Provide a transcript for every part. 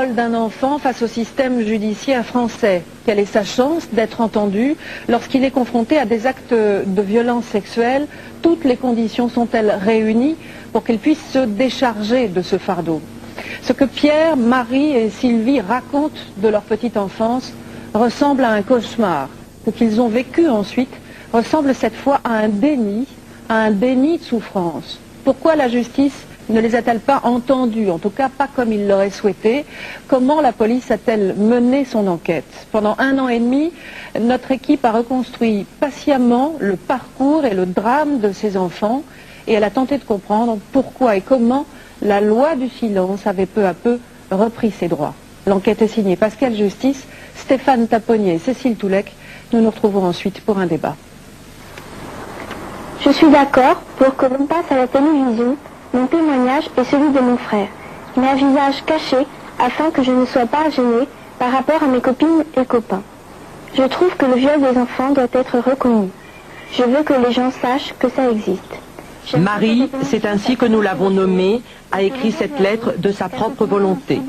viol d'un enfant face au système judiciaire français? Quelle est sa chance d'être entendu lorsqu'il est confronté à des actes de violence sexuelle? Toutes les conditions sont-elles réunies pour qu'il puisse se décharger de ce fardeau? Ce que Pierre, Marie et Sylvie racontent de leur petite enfance ressemble à un cauchemar. Ce qu'ils ont vécu ensuite ressemble cette fois à un déni de souffrance. Pourquoi la justice ne les a-t-elle pas entendus, en tout cas pas comme ils l'auraient souhaité? Comment la police a-t-elle mené son enquête? Pendant 1 an et demi, notre équipe a reconstruit patiemment le parcours et le drame de ces enfants et elle a tenté de comprendre pourquoi et comment la loi du silence avait peu à peu repris ses droits. L'enquête est signée Pascal Justice, Stéphane Taponnier et Cécile Toulec. Nous nous retrouvons ensuite pour un débat. Je suis d'accord pour que l'on passe à la télévision mon témoignage et celui de mon frère, mais à visage caché afin que je ne sois pas gênée par rapport à mes copines et copains. Je trouve que le viol des enfants doit être reconnu. Je veux que les gens sachent que ça existe. Marie, c'est ainsi que nous l'avons nommée, a écrit cette lettre de sa propre volonté.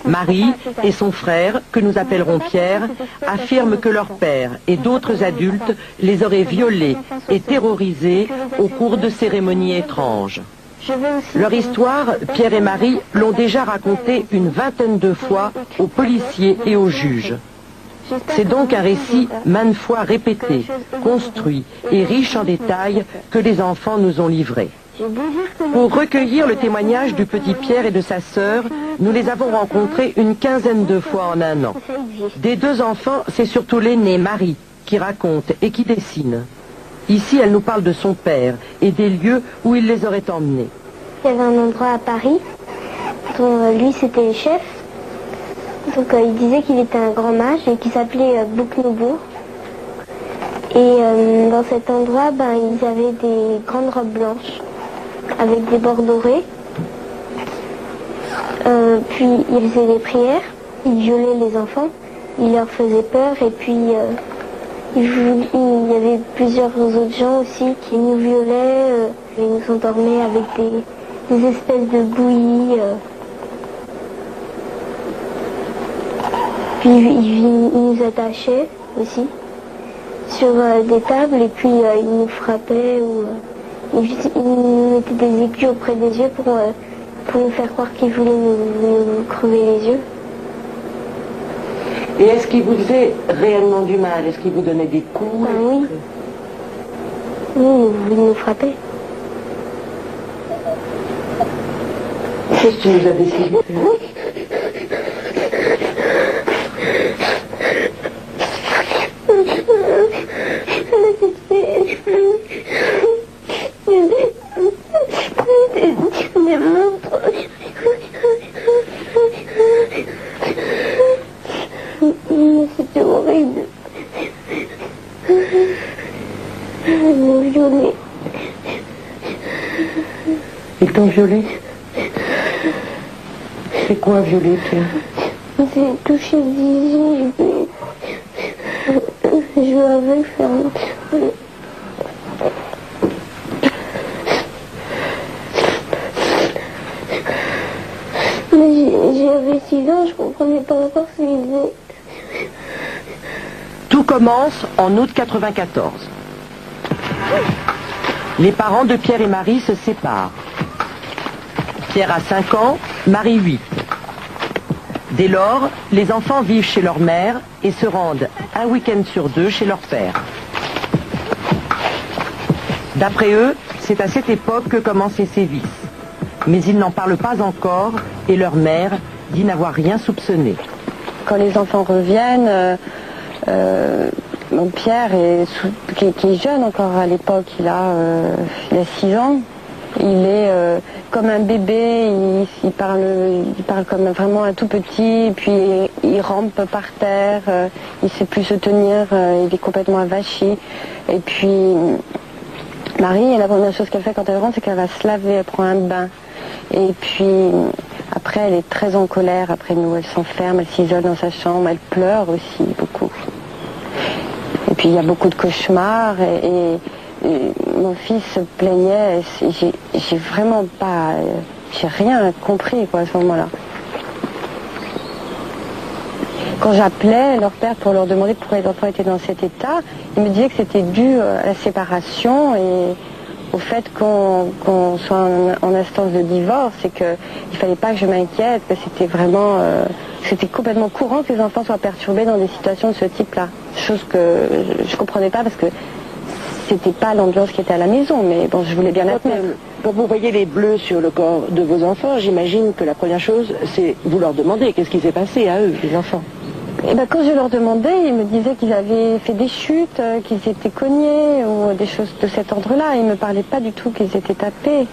Marie et son frère, que nous appellerons Pierre, affirment que leur père et d'autres adultes les auraient violés et terrorisés au cours de cérémonies étranges. Leur histoire, Pierre et Marie l'ont déjà racontée une vingtaine de fois aux policiers et aux juges. C'est donc un récit maintes fois répété, construit et riche en détails que les enfants nous ont livré. Pour recueillir le témoignage du petit Pierre et de sa sœur, nous les avons rencontrés une quinzaine de fois en 1 an. Des 2 enfants, c'est surtout l'aînée, Marie, qui raconte et qui dessine. Ici, elle nous parle de son père et des lieux où il les aurait emmenés. Il y avait un endroit à Paris, dont lui c'était le chef. Donc il disait qu'il était un grand mage et qu'il s'appelait Bouc-Noubourg. Et dans cet endroit, ils avaient des grandes robes blanches avec des bords dorés. Puis ils faisaient des prières, ils violaient les enfants, ils leur faisaient peur et puis il y avait plusieurs autres gens aussi qui nous violaient, ils nous endormaient avec des espèces de bouillies. Puis ils nous attachaient aussi sur des tables et puis ils nous frappaient ou ils nous mettaient des aiguilles auprès des yeux pour nous faire croire qu'ils voulaient nous crever les yeux. Et est-ce qu'il vous faisait réellement du mal? Est-ce qu'il vous donnait des coups? Oui. Oui, ils nous frappaient. Qu'est-ce que tu nous as décidé? C'était horrible. Ils m'ont violée. Ils t'ont violé? C'est quoi violer, Pierre? J'ai touché le zizi, je l'avais fermé. Mais j'avais 6 ans, je comprenais pas encore ce qu'il disait. Tout commence en août 94. Les parents de Pierre et Marie se séparent. Pierre a 5 ans, Marie 8. Dès lors, les enfants vivent chez leur mère et se rendent un week-end sur 2 chez leur père. D'après eux, c'est à cette époque que commencent les sévices. Mais ils n'en parlent pas encore et leur mère dit n'avoir rien soupçonné. Quand les enfants reviennent, mon Pierre, qui est jeune encore à l'époque, il a 6 ans, il est comme un bébé, il parle comme vraiment un tout petit, puis il rampe par terre, il ne sait plus se tenir, il est complètement avachi. Et puis Marie, la première chose qu'elle fait quand elle rentre, c'est qu'elle va se laver, elle prend un bain. Et puis après, elle est très en colère, après nous, elle s'enferme, elle s'isole dans sa chambre, elle pleure aussi beaucoup. Et puis il y a beaucoup de cauchemars et mon fils se plaignait, j'ai vraiment pas, j'ai rien compris quoi à ce moment-là. Quand j'appelais leur père pour leur demander pourquoi les enfants étaient dans cet état, ils me disaient que c'était dû à la séparation et au fait qu'on soit en instance de divorce et qu'il ne fallait pas que je m'inquiète, que c'était vraiment... c'était complètement courant que les enfants soient perturbés dans des situations de ce type-là. Chose que je ne comprenais pas parce que c'était pas l'ambiance qui était à la maison, mais bon, je voulais bien admettre. Quand vous voyez les bleus sur le corps de vos enfants, j'imagine que la première chose, c'est vous leur demander qu'est-ce qui s'est passé à eux, les enfants. Et ben, quand je leur demandais, ils me disaient qu'ils avaient fait des chutes, qu'ils étaient cognés ou des choses de cet ordre-là. Ils ne me parlaient pas du tout qu'ils étaient tapés.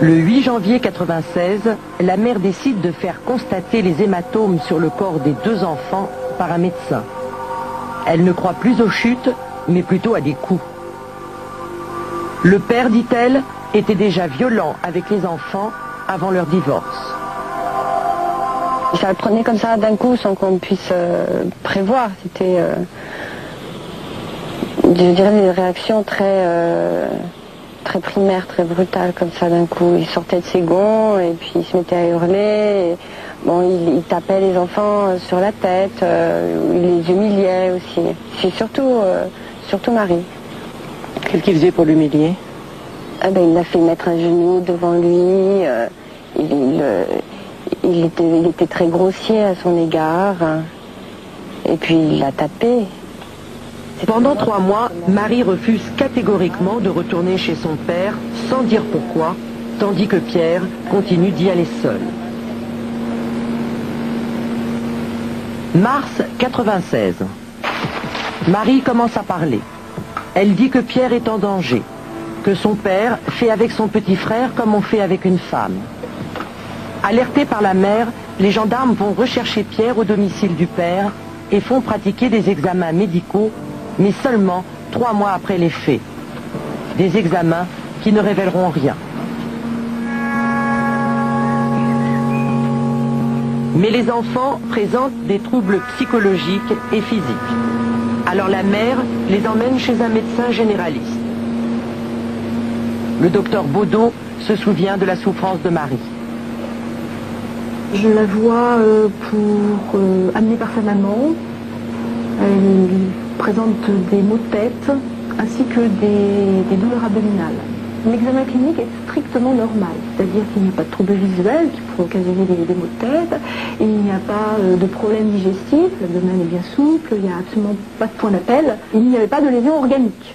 Le 8 janvier 1996, la mère décide de faire constater les hématomes sur le corps des 2 enfants par un médecin. Elle ne croit plus aux chutes, mais plutôt à des coups. Le père, dit-elle, était déjà violent avec les enfants avant leur divorce. Ça le prenait comme ça d'un coup sans qu'on puisse prévoir. C'était, je dirais, des réactions très primaires, très brutales comme ça d'un coup. Il sortait de ses gonds et puis il se mettait à hurler. Et, bon, il tapait les enfants sur la tête, il les humiliait aussi. C'est surtout Marie. Qu'est-ce qu'il faisait pour l'humilier? Il l'a fait mettre un genou devant lui. Il était très grossier à son égard, et puis il l'a tapé. Pendant 3 mois, Marie refuse catégoriquement de retourner chez son père, sans dire pourquoi, tandis que Pierre continue d'y aller seul. Mars 1996. Marie commence à parler. Elle dit que Pierre est en danger, que son père fait avec son petit frère comme on fait avec une femme. Alertés par la mère, les gendarmes vont rechercher Pierre au domicile du père et font pratiquer des examens médicaux, mais seulement 3 mois après les faits. Des examens qui ne révéleront rien. Mais les enfants présentent des troubles psychologiques et physiques. Alors la mère les emmène chez un médecin généraliste. Le docteur Baudot se souvient de la souffrance de Marie. Je la vois amenée par sa maman. Elle présente des maux de tête ainsi que des douleurs abdominales. L'examen clinique est strictement normal, c'est-à-dire qu'il n'y a pas de troubles visuels qui pourraient occasionner des maux de tête, il n'y a pas de problème digestif, l'abdomen est bien souple, il n'y a absolument pas de point d'appel, il n'y avait pas de lésion organique.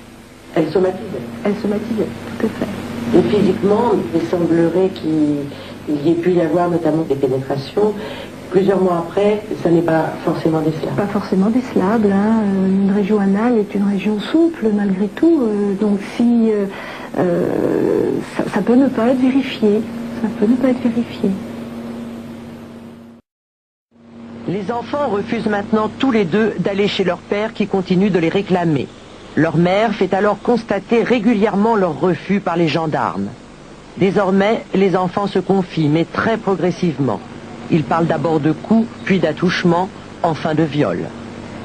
Elle somatisait. Elle somatisait, tout à fait. Et physiquement, il semblerait qu'il y ait pu y avoir notamment des pénétrations. Plusieurs mois après, ça n'est pas forcément décelable. Pas forcément décelable. Une région anale est une région souple malgré tout. Donc si ça peut ne pas être vérifié. Ça peut ne pas être vérifié. Les enfants refusent maintenant tous les 2 d'aller chez leur père qui continue de les réclamer. Leur mère fait alors constater régulièrement leur refus par les gendarmes. Désormais, les enfants se confient, mais très progressivement. Ils parlent d'abord de coups, puis d'attouchements, enfin de viol.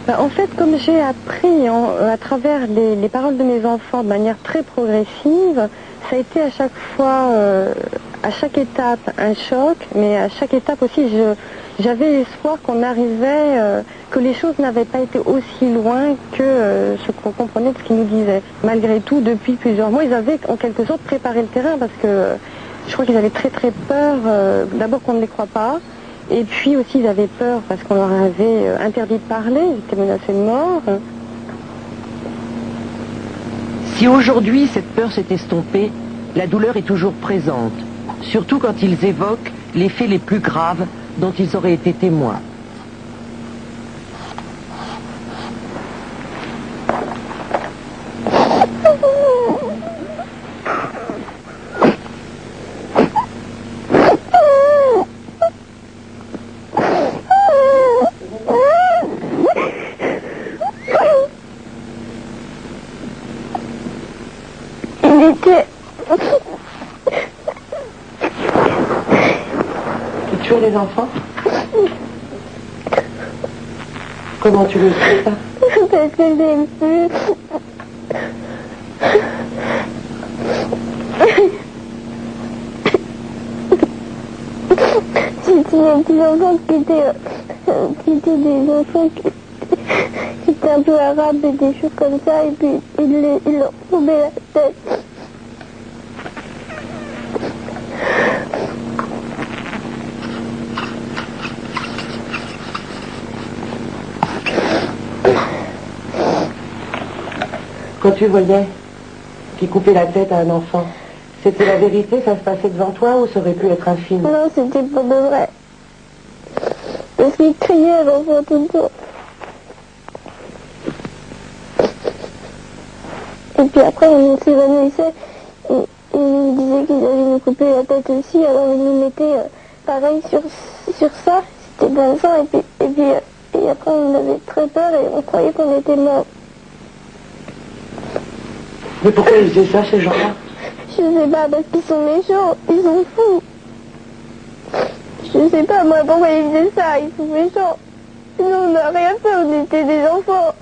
En fait, comme j'ai appris à travers les paroles de mes enfants de manière très progressive, ça a été à chaque fois, à chaque étape, un choc, mais à chaque étape aussi, j'avais l'espoir qu'on arrivait, que les choses n'avaient pas été aussi loin que ce qu'on comprenait de ce qu'ils nous disaient. Malgré tout, depuis plusieurs mois, ils avaient en quelque sorte préparé le terrain parce que je crois qu'ils avaient très très peur, d'abord qu'on ne les croit pas, et puis aussi ils avaient peur parce qu'on leur avait interdit de parler, ils étaient menacés de mort. Si aujourd'hui cette peur s'est estompée, la douleur est toujours présente, surtout quand ils évoquent les faits les plus graves dont ils auraient été témoins. Tu tuais les enfants? Comment tu le sais ça? Parce que j'ai pu. J'ai tué les petits enfants qui étaient c'était des enfants qui étaient un peu arabes et des choses comme ça, et puis il leur tombait la tête. Quand tu voyais qu'il coupait la tête à un enfant, c'était la vérité, ça se passait devant toi ou ça aurait pu être un film? Non, c'était pas de vrai. Parce qu'il criait l'enfant tout le temps. Et puis après, on s'évanouissait et il nous disait qu'il allait nous couper la tête aussi, alors il nous mettait pareil sur ça, c'était dans le sang, et après on avait très peur et on croyait qu'on était morts. Mais pourquoi ils faisaient ça, ces gens-là? Je sais pas, parce qu'ils sont méchants, ils sont fous. Je sais pas, moi, pourquoi ils faisaient ça, ils sont méchants. Nous, on n'a rien fait, on était des enfants.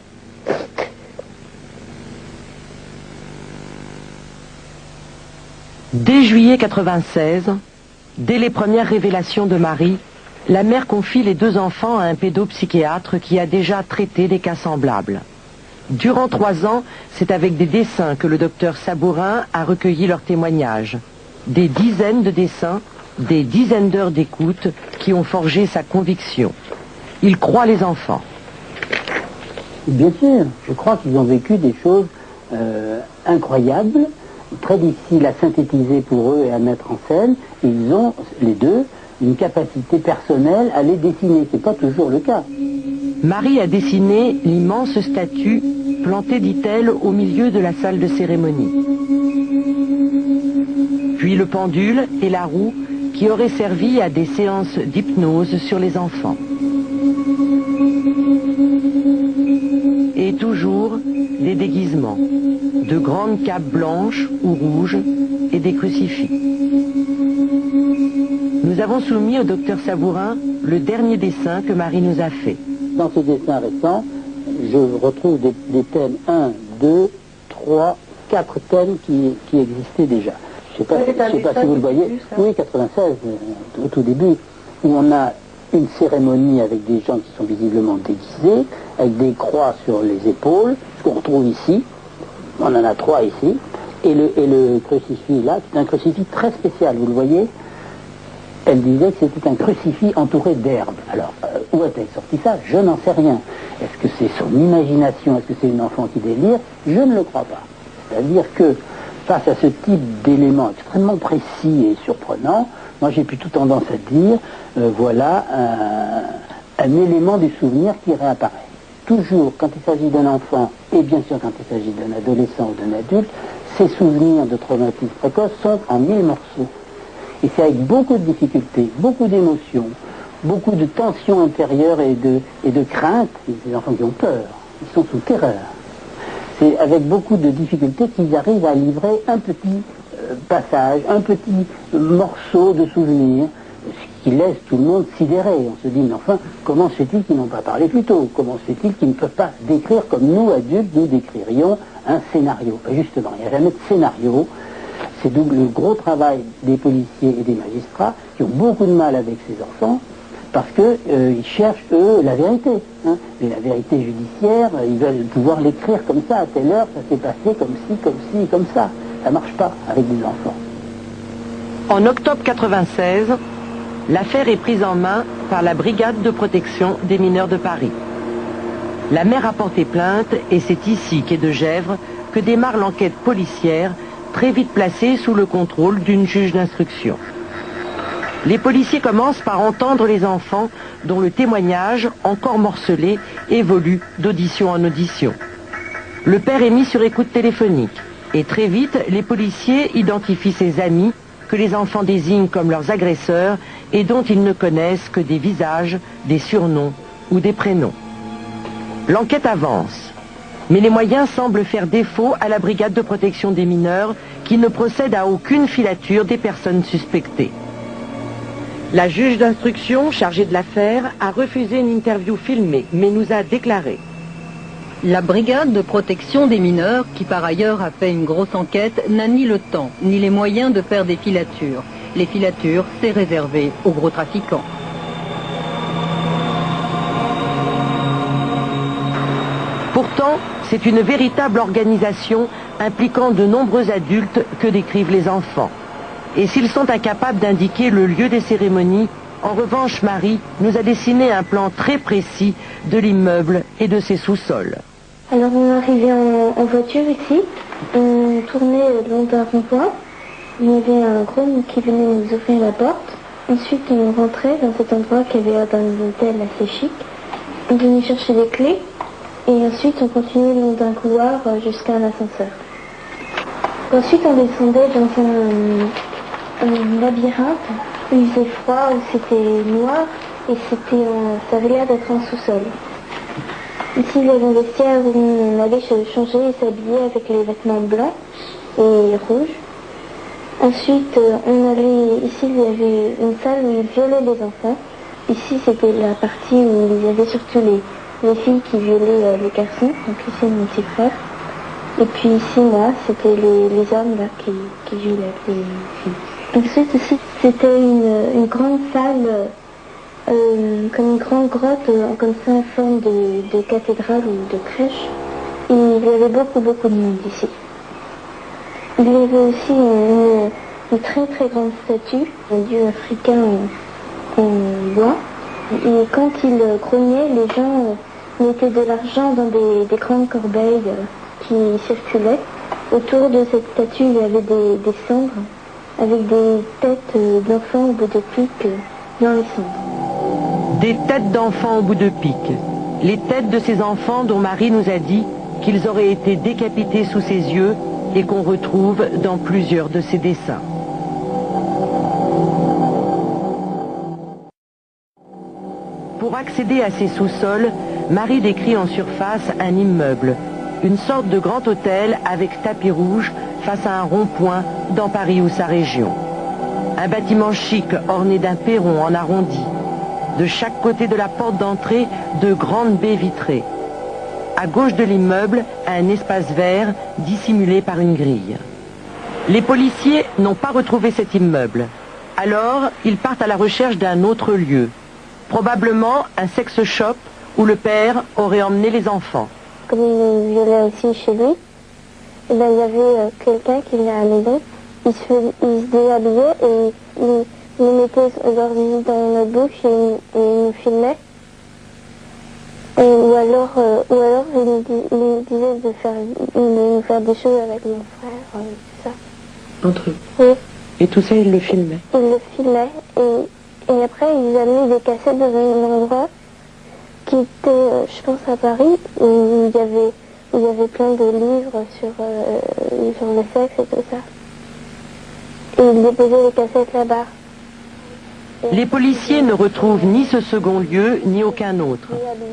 Dès juillet 96, dès les premières révélations de Marie, la mère confie les 2 enfants à un pédopsychiatre qui a déjà traité des cas semblables. Durant 3 ans, c'est avec des dessins que le docteur Sabourin a recueilli leurs témoignages. Des dizaines de dessins, des dizaines d'heures d'écoute qui ont forgé sa conviction. Il croit les enfants. Bien sûr, je crois qu'ils ont vécu des choses incroyables, très difficiles à synthétiser pour eux et à mettre en scène. Et ils ont, les 2, une capacité personnelle à les dessiner. C'est pas toujours le cas. Marie a dessiné l'immense statue plantée, dit-elle, au milieu de la salle de cérémonie. Puis le pendule et la roue qui auraient servi à des séances d'hypnose sur les enfants. Et toujours des déguisements, de grandes capes blanches ou rouges et des crucifix. Nous avons soumis au docteur Sabourin le dernier dessin que Marie nous a fait. Dans ce dessin récent, je retrouve des thèmes 1, 2, 3, 4 thèmes qui existaient déjà. Je ne sais pas si vous le voyez. Oui, 96, au tout début, où on a une cérémonie avec des gens qui sont visiblement déguisés, avec des croix sur les épaules, ce qu'on retrouve ici. On en a 3 ici. Et le crucifix là, c'est un crucifix très spécial, vous le voyez. Elle disait que c'était un crucifix entouré d'herbes. Alors, où a-t-elle sorti ça? Je n'en sais rien. Est-ce que c'est son imagination? Est-ce que c'est une enfant qui délire? Je ne le crois pas. C'est-à-dire que, face à ce type d'éléments extrêmement précis et surprenants, moi j'ai plutôt tendance à dire, voilà un élément du souvenir qui réapparaît. Toujours, quand il s'agit d'un enfant, et bien sûr quand il s'agit d'un adolescent ou d'un adulte, ces souvenirs de traumatisme précoce sont en 1000 morceaux. Et c'est avec beaucoup de difficultés, beaucoup d'émotions, beaucoup de tensions intérieures et de craintes. Des enfants qui ont peur, ils sont sous terreur. C'est avec beaucoup de difficultés qu'ils arrivent à livrer un petit passage, un petit morceau de souvenir, ce qui laisse tout le monde sidéré. On se dit, mais enfin, comment se fait-il qu'ils n'ont pas parlé plus tôt? Comment se fait-il qu'ils ne peuvent pas décrire comme nous, adultes, nous décririons un scénario? Justement, il n'y a jamais de scénario. C'est donc le gros travail des policiers et des magistrats qui ont beaucoup de mal avec ces enfants parce qu'ils cherchent, eux, la vérité. Hein. Et la vérité judiciaire, ils veulent pouvoir l'écrire comme ça, à telle heure, ça s'est passé comme ci, comme ça. Ça ne marche pas avec des enfants. En octobre 96, l'affaire est prise en main par la brigade de protection des mineurs de Paris. La mère a porté plainte et c'est ici, quai de Gesvres, que démarre l'enquête policière très vite placée sous le contrôle d'une juge d'instruction. Les policiers commencent par entendre les enfants dont le témoignage, encore morcelé, évolue d'audition en audition. Le père est mis sur écoute téléphonique et très vite, les policiers identifient ses amis que les enfants désignent comme leurs agresseurs et dont ils ne connaissent que des visages, des surnoms ou des prénoms. L'enquête avance. Mais les moyens semblent faire défaut à la brigade de protection des mineurs qui ne procède à aucune filature des personnes suspectées. La juge d'instruction chargée de l'affaire a refusé une interview filmée, mais nous a déclaré: la brigade de protection des mineurs, qui par ailleurs a fait une grosse enquête, n'a ni le temps, ni les moyens de faire des filatures. Les filatures, c'est réservé aux gros trafiquants. Pourtant, c'est une véritable organisation impliquant de nombreux adultes que décrivent les enfants. Et s'ils sont incapables d'indiquer le lieu des cérémonies, en revanche, Marie nous a dessiné un plan très précis de l'immeuble et de ses sous-sols. Alors on est arrivé en voiture ici, on tournait le long d'un rond-point, il y avait un groom qui venait nous ouvrir la porte. Ensuite on rentrait dans cet endroit qui avait l'air d'un hôtel assez chic. On venait chercher les clés et ensuite on continuait le long d'un couloir jusqu'à un ascenseur. Ensuite on descendait dans un labyrinthe où il faisait froid, où c'était noir et ça avait l'air d'être un sous-sol. Ici il y avait un vestiaire où on allait changer et s'habiller avec les vêtements blancs et rouges. Ensuite ici il y avait une salle où ils violaient les enfants. Ici c'était la partie où il y avait surtout les filles qui violaient les garçons, donc ici mon petit frère. Et puis ici moi, c'était les hommes là, qui violaient les filles. Ensuite ici c'était une grande salle, comme une grande grotte, comme ça en forme de cathédrale ou de crèche. Et il y avait beaucoup de monde ici. Il y avait aussi une très très grande statue, un dieu africain en bois. Et quand il grognait, les gens mettaient de l'argent dans des grandes corbeilles qui circulaient. Autour de cette statue, il y avait des cendres avec des têtes d'enfants au bout de pique dans les cendres. Des têtes d'enfants au bout de pique. Les têtes de ces enfants dont Marie nous a dit qu'ils auraient été décapités sous ses yeux et qu'on retrouve dans plusieurs de ses dessins. Pour accéder à ces sous-sols, Marie décrit en surface un immeuble, une sorte de grand hôtel avec tapis rouge face à un rond-point dans Paris ou sa région. Un bâtiment chic orné d'un perron en arrondi. De chaque côté de la porte d'entrée, de grandes baies vitrées. À gauche de l'immeuble, un espace vert dissimulé par une grille. Les policiers n'ont pas retrouvé cet immeuble. Alors, ils partent à la recherche d'un autre lieu. Probablement un sex shop où le père aurait emmené les enfants. Comme il violait aussi chez lui, il y avait quelqu'un qui venait à la maison, il se déshabillait et il mettait leur visite dans notre bouche et il nous filmait. Ou alors il nous disait de nous faire des choses avec mon frère, tout ça. Entre eux? Oui. Et tout ça, il le filmait? Il le filmait et après ils avaient mis des cassettes dans un endroit qui était, je pense à Paris, où il y avait plein de livres sur le sexe et tout ça. Et ils déposaient les cassettes là-bas. Les policiers ne retrouvent ni ce second lieu, ni aucun autre.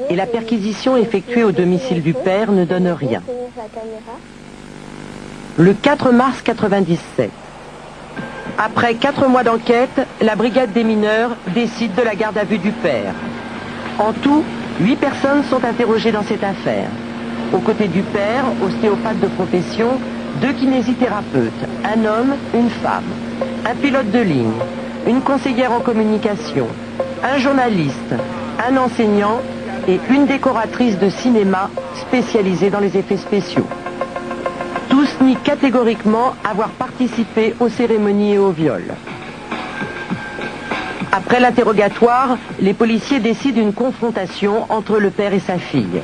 Et la perquisition effectuée au domicile du père ne donne rien. Le 4 mars 97. Après 4 mois d'enquête, la brigade des mineurs décide de la garde à vue du père. En tout, 8 personnes sont interrogées dans cette affaire. Aux côtés du père, ostéopathe de profession, 2 kinésithérapeutes, un homme, une femme, un pilote de ligne, une conseillère en communication, un journaliste, un enseignant et une décoratrice de cinéma spécialisée dans les effets spéciaux. Tous nient catégoriquement avoir participé aux cérémonies et aux viols. Après l'interrogatoire, les policiers décident une confrontation entre le père et sa fille.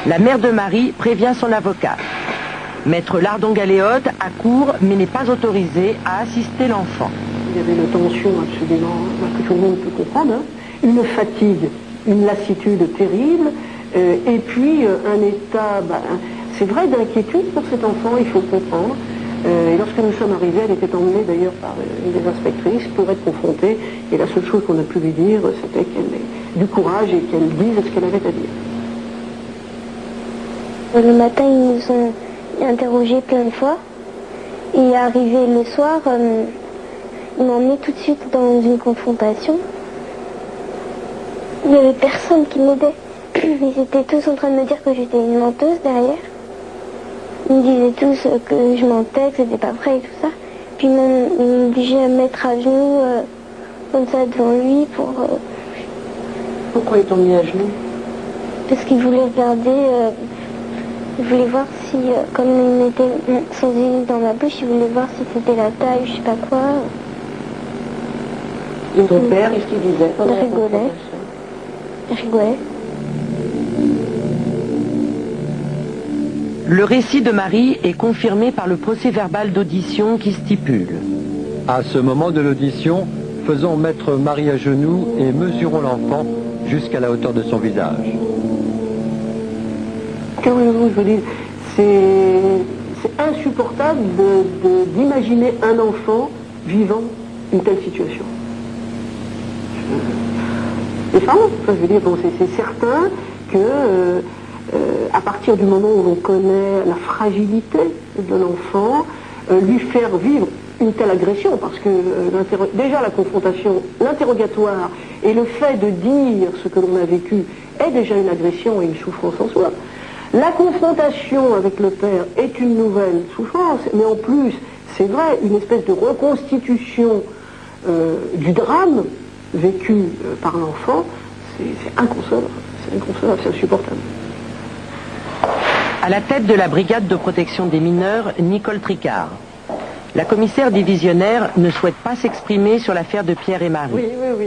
La mère de Marie prévient son avocate. Maître Lardon-Galéotte accourt mais n'est pas autorisé à assister l'enfant. Il y avait une tension absolument que tout le monde peut comprendre, hein. Une fatigue, une lassitude terrible, et puis un état, c'est vrai, d'inquiétude pour cet enfant, il faut comprendre. Et lorsque nous sommes arrivés, elle était emmenée d'ailleurs par une des inspectrices pour être confrontée, et la seule chose qu'on a pu lui dire, c'était qu'elle ait du courage et qu'elle dise ce qu'elle avait à dire. Le matin, ils nous ont interrogés plein de fois, et arrivé le soir, ils m'ont emmené tout de suite dans une confrontation. Il n'y avait personne qui m'aidait. Ils étaient tous en train de me dire que j'étais une menteuse derrière. Ils me disaient tous que je mentais, que c'était pas vrai et tout ça. Puis même, ils m'obligeaient à me mettre à genoux, comme ça, devant lui pour... Pourquoi ils t'ont mis à genoux? Parce qu'ils voulaient regarder Il voulait voir si, comme il mettait son zénith dans ma bouche, il voulait voir si c'était la taille, je sais pas quoi. Et ton père, qu'est-ce qu'il disait? Il rigolait. Il rigolait. Le récit de Marie est confirmé par le procès-verbal d'audition qui stipule. À ce moment de l'audition, faisons mettre Marie à genoux et mesurons l'enfant jusqu'à la hauteur de son visage. Que voulez-vous, je veux dire, c'est insupportable d'imaginer un enfant vivant une telle situation. Les femmes, enfin, je veux dire, bon, c'est certain que à partir du moment où l'on connaît la fragilité de l'enfant, lui faire vivre une telle agression, parce que déjà la confrontation, l'interrogatoire et le fait de dire ce que l'on a vécu est déjà une agression et une souffrance en soi. La confrontation avec le père est une nouvelle souffrance, mais en plus, c'est vrai, une espèce de reconstitution du drame vécu par l'enfant, c'est inconsolable, c'est insupportable. À la tête de la brigade de protection des mineurs, Nicole Tricard. La commissaire divisionnaire ne souhaite pas s'exprimer sur l'affaire de Pierre et Marie. Oui.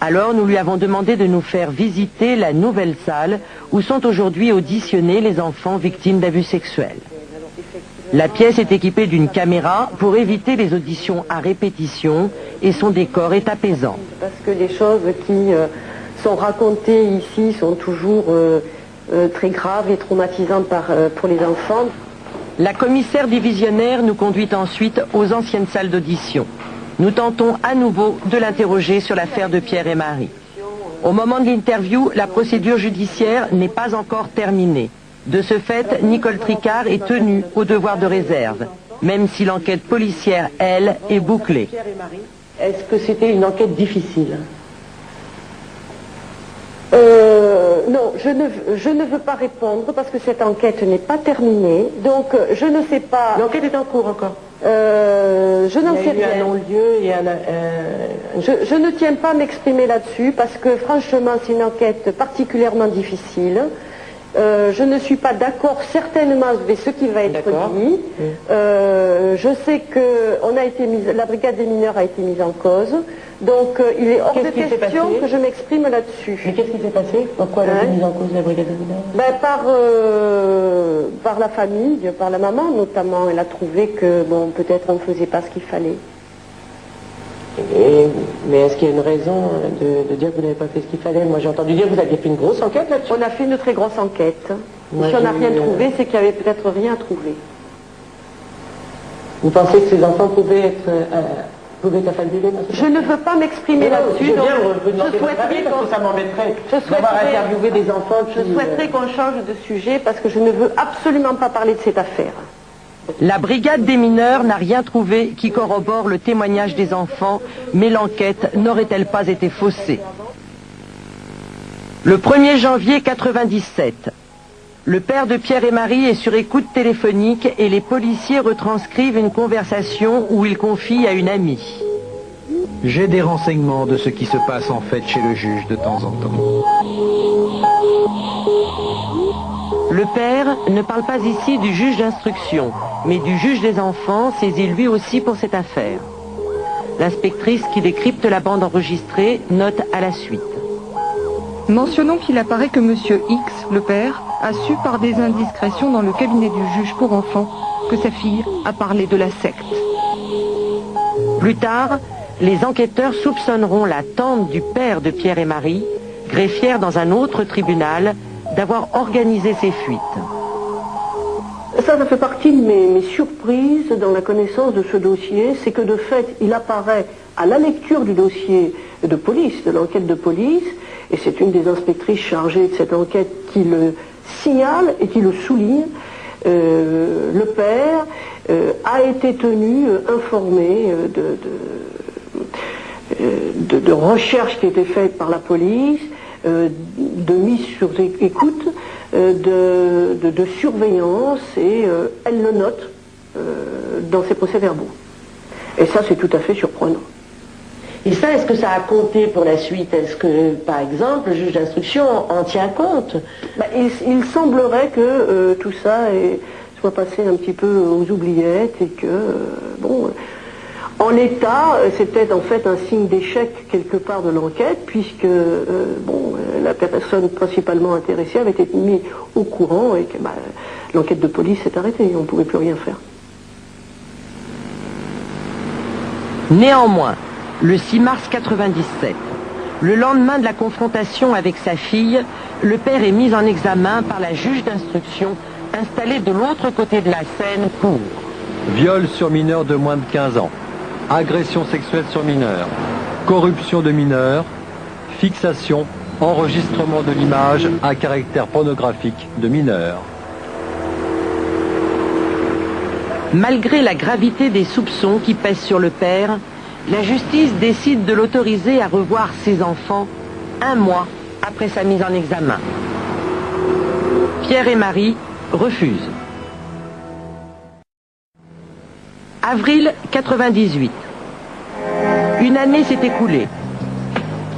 Alors nous lui avons demandé de nous faire visiter la nouvelle salle où sont aujourd'hui auditionnés les enfants victimes d'abus sexuels. La pièce est équipée d'une caméra pour éviter les auditions à répétition et son décor est apaisant. Parce que les choses qui sont racontées ici sont toujours très graves et traumatisantes pour les enfants. La commissaire divisionnaire nous conduit ensuite aux anciennes salles d'audition. Nous tentons à nouveau de l'interroger sur l'affaire de Pierre et Marie. Au moment de l'interview, la procédure judiciaire n'est pas encore terminée. De ce fait, Nicole Tricard est tenue au devoir de réserve, même si l'enquête policière, elle, est bouclée. Est-ce que c'était une enquête difficile? Non, je ne veux pas répondre parce que cette enquête n'est pas terminée, donc je ne sais pas... L'enquête est en cours encore. Je n'en sais rien. Il y a eu un non-lieu et Je ne tiens pas à m'exprimer là-dessus parce que franchement c'est une enquête particulièrement difficile. Je ne suis pas d'accord certainement avec ce qui va être dit. Je sais que la brigade des mineurs a été mise en cause. Donc il est hors de question que je m'exprime là-dessus. Mais qu'est-ce qui s'est passé? Pourquoi elle a été mise en cause, la brigade des mineurs? Par la famille, par la maman notamment. Elle a trouvé que bon, peut-être on ne faisait pas ce qu'il fallait. Mais est-ce qu'il y a une raison de dire que vous n'avez pas fait ce qu'il fallait? Moi j'ai entendu dire que vous aviez fait une grosse enquête là-dessus. On a fait une très grosse enquête. Moi, si on n'a rien trouvé, c'est qu'il n'y avait peut-être rien à trouver. Vous pensez que ces enfants pouvaient être affabulés? Je ne veux pas m'exprimer là-dessus. Je viens vous demander votre avis parce que ça m'embêterait d'avoir interviewé des enfants qui... Je souhaiterais qu'on change de sujet parce que je ne veux absolument pas parler de cette affaire. La brigade des mineurs n'a rien trouvé qui corrobore le témoignage des enfants, mais l'enquête n'aurait-elle pas été faussée? Le 1er janvier 1997, le père de Pierre et Marie est sur écoute téléphonique et les policiers retranscrivent une conversation où il confie à une amie. J'ai des renseignements de ce qui se passe en fait chez le juge de temps en temps. Le père ne parle pas ici du juge d'instruction, mais du juge des enfants, saisi lui aussi pour cette affaire. L'inspectrice qui décrypte la bande enregistrée note à la suite. Mentionnons qu'il apparaît que Monsieur X, le père, a su par des indiscrétions dans le cabinet du juge pour enfants que sa fille a parlé de la secte. Plus tard, les enquêteurs soupçonneront la tante du père de Pierre et Marie, greffière dans un autre tribunal, d'avoir organisé ces fuites. Ça fait partie de mes surprises dans la connaissance de ce dossier, c'est que de fait, il apparaît à la lecture du dossier de police, de l'enquête de police, et c'est une des inspectrices chargées de cette enquête qui le signale et qui le souligne. Le père a été tenu informé de recherches qui étaient faites par la police, de mise sur écoute, de surveillance, et elle le note dans ses procès-verbaux. Et ça, c'est tout à fait surprenant. Et ça, est-ce que ça a compté pour la suite? Est-ce que, par exemple, le juge d'instruction en tient compte? Il semblerait que tout ça soit passé un petit peu aux oubliettes et que, bon, en l'état, c'est peut-être en fait un signe d'échec quelque part de l'enquête, puisque, bon, la personne principalement intéressée avait été mise au courant et que l'enquête de police s'est arrêtée, on ne pouvait plus rien faire. Néanmoins, le 6 mars 97, le lendemain de la confrontation avec sa fille, le père est mis en examen par la juge d'instruction installée de l'autre côté de la Seine pour viol sur mineur de moins de 15 ans, agression sexuelle sur mineur, corruption de mineur, fixation, enregistrement de l'image à caractère pornographique de mineur. Malgré la gravité des soupçons qui pèsent sur le père, la justice décide de l'autoriser à revoir ses enfants 1 mois après sa mise en examen. Pierre et Marie refusent. Avril 98. Une année s'est écoulée.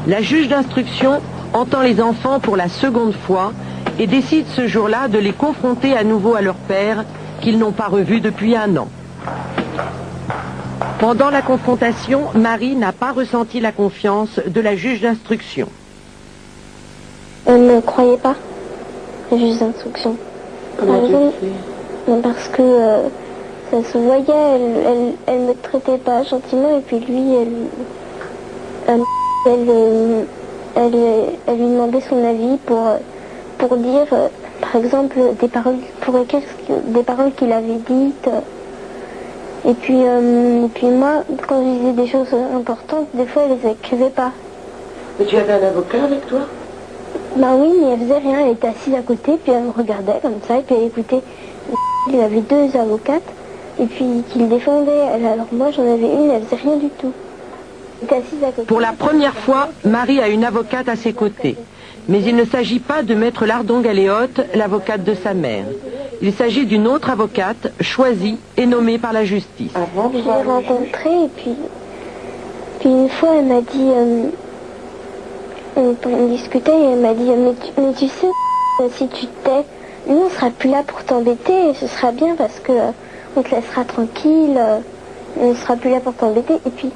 La juge d'instruction entend les enfants pour la seconde fois et décide ce jour-là de les confronter à nouveau à leur père qu'ils n'ont pas revu depuis 1 an. Pendant la confrontation, Marie n'a pas ressenti la confiance de la juge d'instruction. Elle ne croyait pas, la juge d'instruction. Parce que ça se voyait, elle me traitait pas gentiment et puis lui, elle lui demandait son avis pour dire, par exemple, des paroles qu'il avait dites. Et puis moi, quand je disais des choses importantes, des fois, elle les écrivait pas. Mais tu avais un avocat avec toi? Ben oui, mais elle faisait rien, elle était assise à côté, puis elle me regardait comme ça, et puis elle écoutait. Il avait 2 avocates, et puis qui le défendaient. Alors moi, j'en avais une, elle faisait rien du tout. Elle était assise à côté. Pour la première fois, Marie a une avocate à ses côtés. Mais il ne s'agit pas de maître Lardon-Galéotte, l'avocate de sa mère. Il s'agit d'une autre avocate, choisie et nommée par la justice. Je l'ai rencontrée, et puis une fois, elle m'a dit, on discutait, et elle m'a dit, mais tu sais, si tu te tais, nous, on sera plus là pour t'embêter, et ce sera bien parce que on te laissera tranquille, on ne sera plus là pour t'embêter, et puis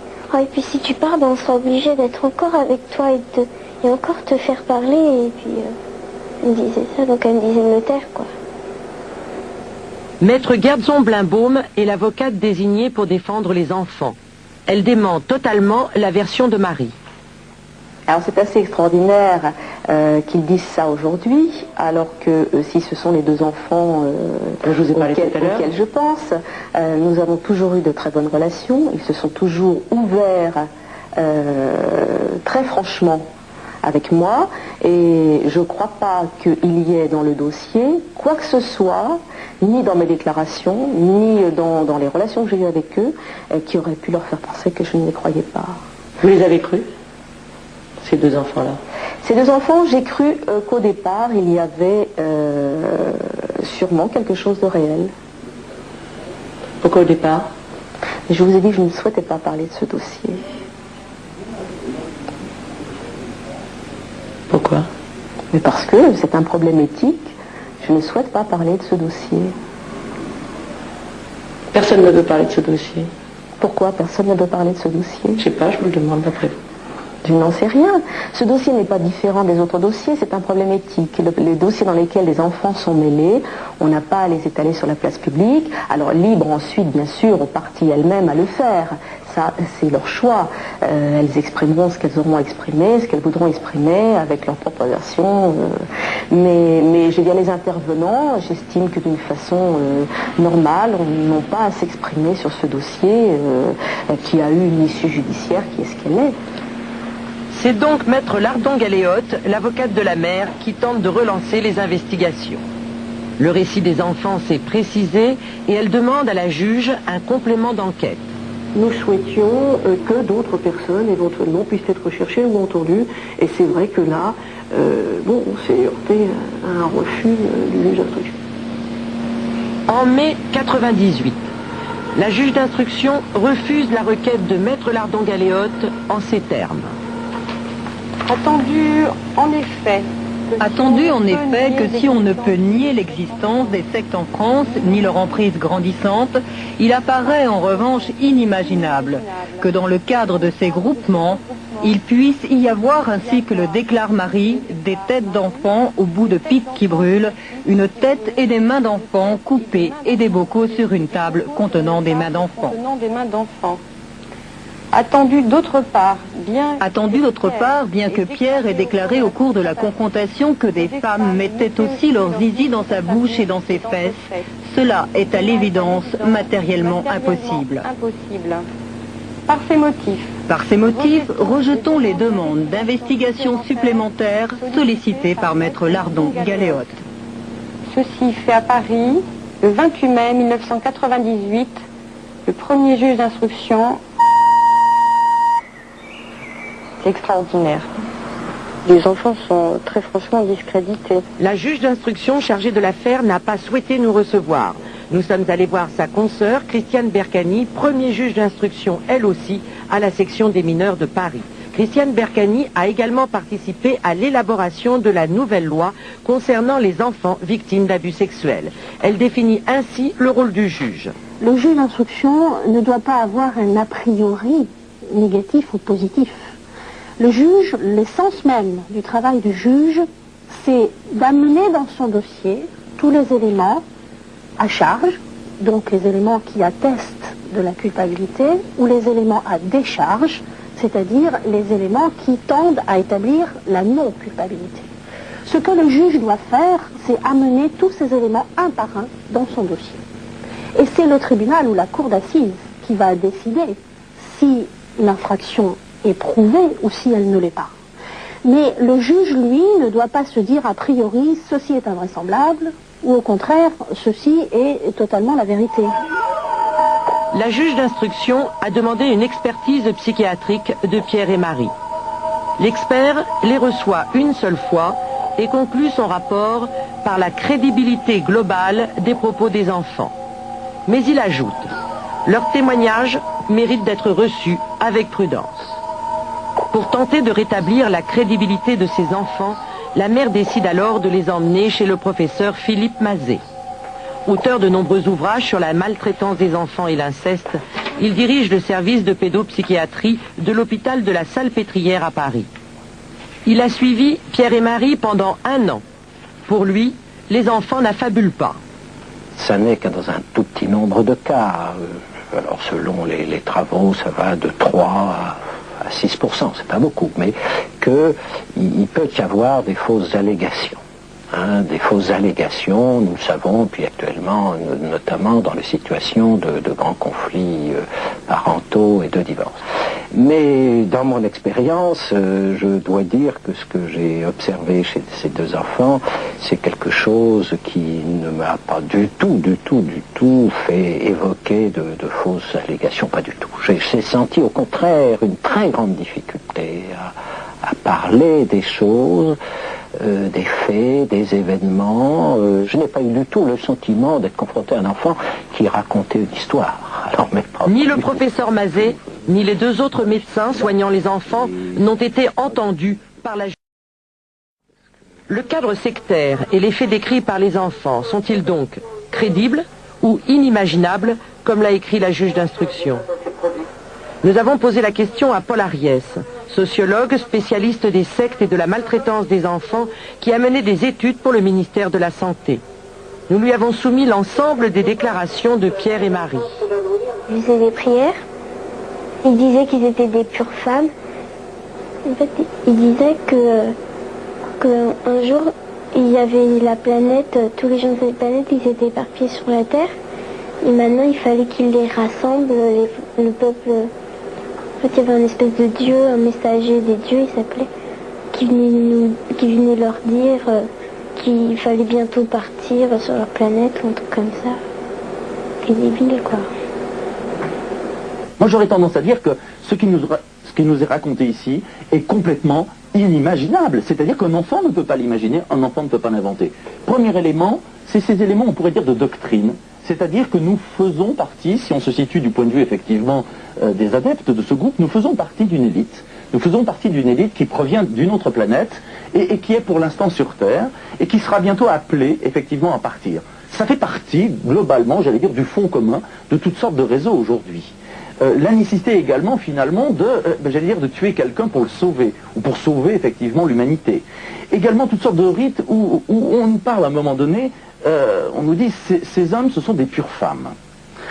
si tu pars, on sera obligé d'être encore avec toi et encore te faire parler, et puis elle me disait ça, donc elle me disait de me taire, quoi. Maître Gerdzon Blimbaume est l'avocate désignée pour défendre les enfants. Elle dément totalement la version de Marie. Alors c'est assez extraordinaire qu'ils disent ça aujourd'hui, alors que si ce sont les 2 enfants auxquels je pense, nous avons toujours eu de très bonnes relations, ils se sont toujours ouverts très franchement avec moi, et je ne crois pas qu'il y ait dans le dossier quoi que ce soit, ni dans mes déclarations, ni dans les relations que j'ai eues avec eux, qui aurait pu leur faire penser que je ne les croyais pas. Vous les avez crus, ces 2 enfants-là? Ces 2 enfants, j'ai cru qu'au départ, il y avait sûrement quelque chose de réel. Pourquoi au départ? Je vous ai dit que je ne souhaitais pas parler de ce dossier. Pourquoi? Mais parce que c'est un problème éthique. Je ne souhaite pas parler de ce dossier. Personne ne veut parler de ce dossier. Pourquoi personne ne veut parler de ce dossier? Je ne sais pas, je vous le demande d'après vous. Je n'en sais rien. Ce dossier n'est pas différent des autres dossiers, c'est un problème éthique. Les dossiers dans lesquels les enfants sont mêlés, on n'a pas à les étaler sur la place publique. Alors libre ensuite, bien sûr, aux parties elles-mêmes à le faire. Ça, c'est leur choix. Elles exprimeront ce qu'elles auront exprimé, ce qu'elles voudront exprimer avec leur propre version. Mais je veux dire, les intervenants, j'estime que d'une façon normale, n'ont pas à s'exprimer sur ce dossier qui a eu une issue judiciaire qui est ce qu'elle est. C'est donc maître Lardon-Galéotte, l'avocate de la mère, qui tente de relancer les investigations. Le récit des enfants s'est précisé et elle demande à la juge un complément d'enquête. Nous souhaitions que d'autres personnes éventuellement puissent être recherchées ou entendues, et c'est vrai que là, on s'est heurté à un refus du juge d'instruction. En mai 98, La juge d'instruction refuse la requête de Maître Lardon-Galéotte en ces termes. Attendu en effet que si on ne peut nier l'existence des sectes en France, ni leur emprise grandissante, il apparaît en revanche inimaginable que dans le cadre de ces groupements, il puisse y avoir, ainsi que le déclare Marie, des têtes d'enfants au bout de piques qui brûlent, une tête et des mains d'enfants coupées et des bocaux sur une table contenant des mains d'enfants. Attendu d'autre part, bien que Pierre ait déclaré au cours de la confrontation que des femmes mettaient aussi leur zizi dans sa bouche et dans ses fesses, cela est à l'évidence matériellement impossible. Par ces motifs, rejetons les demandes d'investigation supplémentaires sollicitées par Maître Lardon-Galéotte. Ceci fait à Paris, le 28 mai 1998, le premier juge d'instruction. C'est extraordinaire. Les enfants sont très franchement discrédités. La juge d'instruction chargée de l'affaire n'a pas souhaité nous recevoir. Nous sommes allés voir sa consoeur, Christiane Bercani, premier juge d'instruction, elle aussi, à la section des mineurs de Paris. Christiane Bercani a également participé à l'élaboration de la nouvelle loi concernant les enfants victimes d'abus sexuels. Elle définit ainsi le rôle du juge. Le juge d'instruction ne doit pas avoir un a priori négatif ou positif. Le juge, l'essence même du travail du juge, c'est d'amener dans son dossier tous les éléments à charge, donc les éléments qui attestent de la culpabilité, ou les éléments à décharge, c'est-à-dire les éléments qui tendent à établir la non-culpabilité. Ce que le juge doit faire, c'est amener tous ces éléments un par un dans son dossier. Et c'est le tribunal ou la cour d'assises qui va décider si l'infraction est prouvée ou si elle ne l'est pas. Mais le juge, lui, ne doit pas se dire a priori ceci est invraisemblable ou au contraire ceci est totalement la vérité. La juge d'instruction a demandé une expertise psychiatrique de Pierre et Marie. L'expert les reçoit une seule fois et conclut son rapport par la crédibilité globale des propos des enfants. Mais il ajoute, leur témoignage mérite d'être reçu avec prudence. Pour tenter de rétablir la crédibilité de ces enfants, la mère décide alors de les emmener chez le professeur Philippe Mazet. Auteur de nombreux ouvrages sur la maltraitance des enfants et l'inceste, il dirige le service de pédopsychiatrie de l'hôpital de la Salpêtrière à Paris. Il a suivi Pierre et Marie pendant 1 an. Pour lui, les enfants n'affabulent pas. Ça n'est que dans un tout petit nombre de cas. Alors selon les travaux, ça va de 3 à 6%, c'est pas beaucoup, mais qu'il peut y avoir des fausses allégations. Des fausses allégations, nous le savons, puis actuellement, notamment dans les situations de grands conflits parentaux et de divorce. Mais dans mon expérience, je dois dire que ce que j'ai observé chez ces 2 enfants, c'est quelque chose qui ne m'a pas du tout fait évoquer de fausses allégations, pas du tout. J'ai senti au contraire une très grande difficulté à parler des choses, des faits, des événements. Je n'ai pas eu du tout le sentiment d'être confronté à un enfant qui racontait une histoire. Alors, ni le professeur Mazet, ni les 2 autres médecins soignant les enfants n'ont été entendus par la justice. Le cadre sectaire et les faits décrits par les enfants sont-ils donc crédibles ou inimaginables, comme l'a écrit la juge d'instruction? Nous avons posé la question à Paul Ariès, sociologue spécialiste des sectes et de la maltraitance des enfants, qui a mené des études pour le ministère de la Santé. Nous lui avons soumis l'ensemble des déclarations de Pierre et Marie. Ils faisaient des prières, ils disaient qu'ils étaient des pures femmes. En fait, ils disaient qu'un jour, il y avait la planète, tous les gens de cette planète, ils étaient éparpillés sur la Terre. Et maintenant, il fallait qu'ils les rassemblent, le peuple. En fait, il y avait un espèce de dieu, un messager des dieux, il s'appelait, qui venait leur dire qu'il fallait bientôt partir sur leur planète ou un truc comme ça. C'est débile, quoi. Moi, j'aurais tendance à dire que ce qui nous est raconté ici est complètement inimaginable. C'est-à-dire qu'un enfant ne peut pas l'imaginer, un enfant ne peut pas l'inventer. Premier élément, c'est ces éléments, on pourrait dire, de doctrine. C'est-à-dire que nous faisons partie, si on se situe du point de vue effectivement des adeptes de ce groupe, nous faisons partie d'une élite. Nous faisons partie d'une élite qui provient d'une autre planète et qui est pour l'instant sur Terre et qui sera bientôt appelée effectivement à partir. Ça fait partie, globalement, j'allais dire, du fond commun de toutes sortes de réseaux aujourd'hui. La nécessité également, finalement, de tuer quelqu'un pour le sauver, ou pour sauver, effectivement, l'humanité. Également, toutes sortes de rites où on nous parle à un moment donné, on nous dit, ces hommes, ce sont des pures femmes.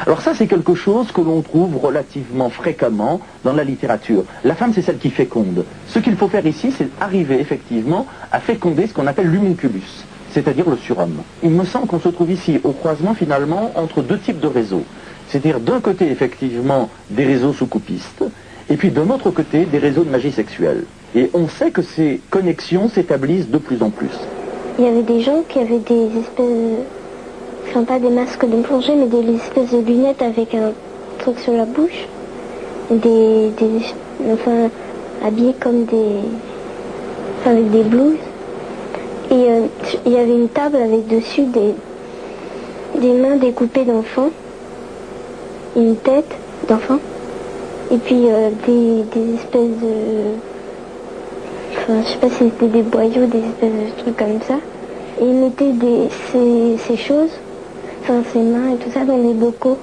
Alors ça, c'est quelque chose que l'on trouve relativement fréquemment dans la littérature. La femme, c'est celle qui féconde. Ce qu'il faut faire ici, c'est arriver, effectivement, à féconder ce qu'on appelle l'humunculus, c'est-à-dire le surhomme. Il me semble qu'on se trouve ici au croisement, finalement, entre deux types de réseaux. C'est-à-dire d'un côté, effectivement, des réseaux soucoupistes, et puis d'un autre côté, des réseaux de magie sexuelle. Et on sait que ces connexions s'établissent de plus en plus. Il y avait des gens qui avaient des espèces, enfin pas des masques de plongée, mais des espèces de lunettes avec un truc sur la bouche, enfin habillés comme avec des blouses. Et il y avait une table avec dessus des mains découpées d'enfants, une tête d'enfant, et puis des espèces de... Enfin, je sais pas si c'était des boyaux, des espèces de trucs comme ça. Et ils mettaient ces choses, enfin ces mains et tout ça, dans des bocaux.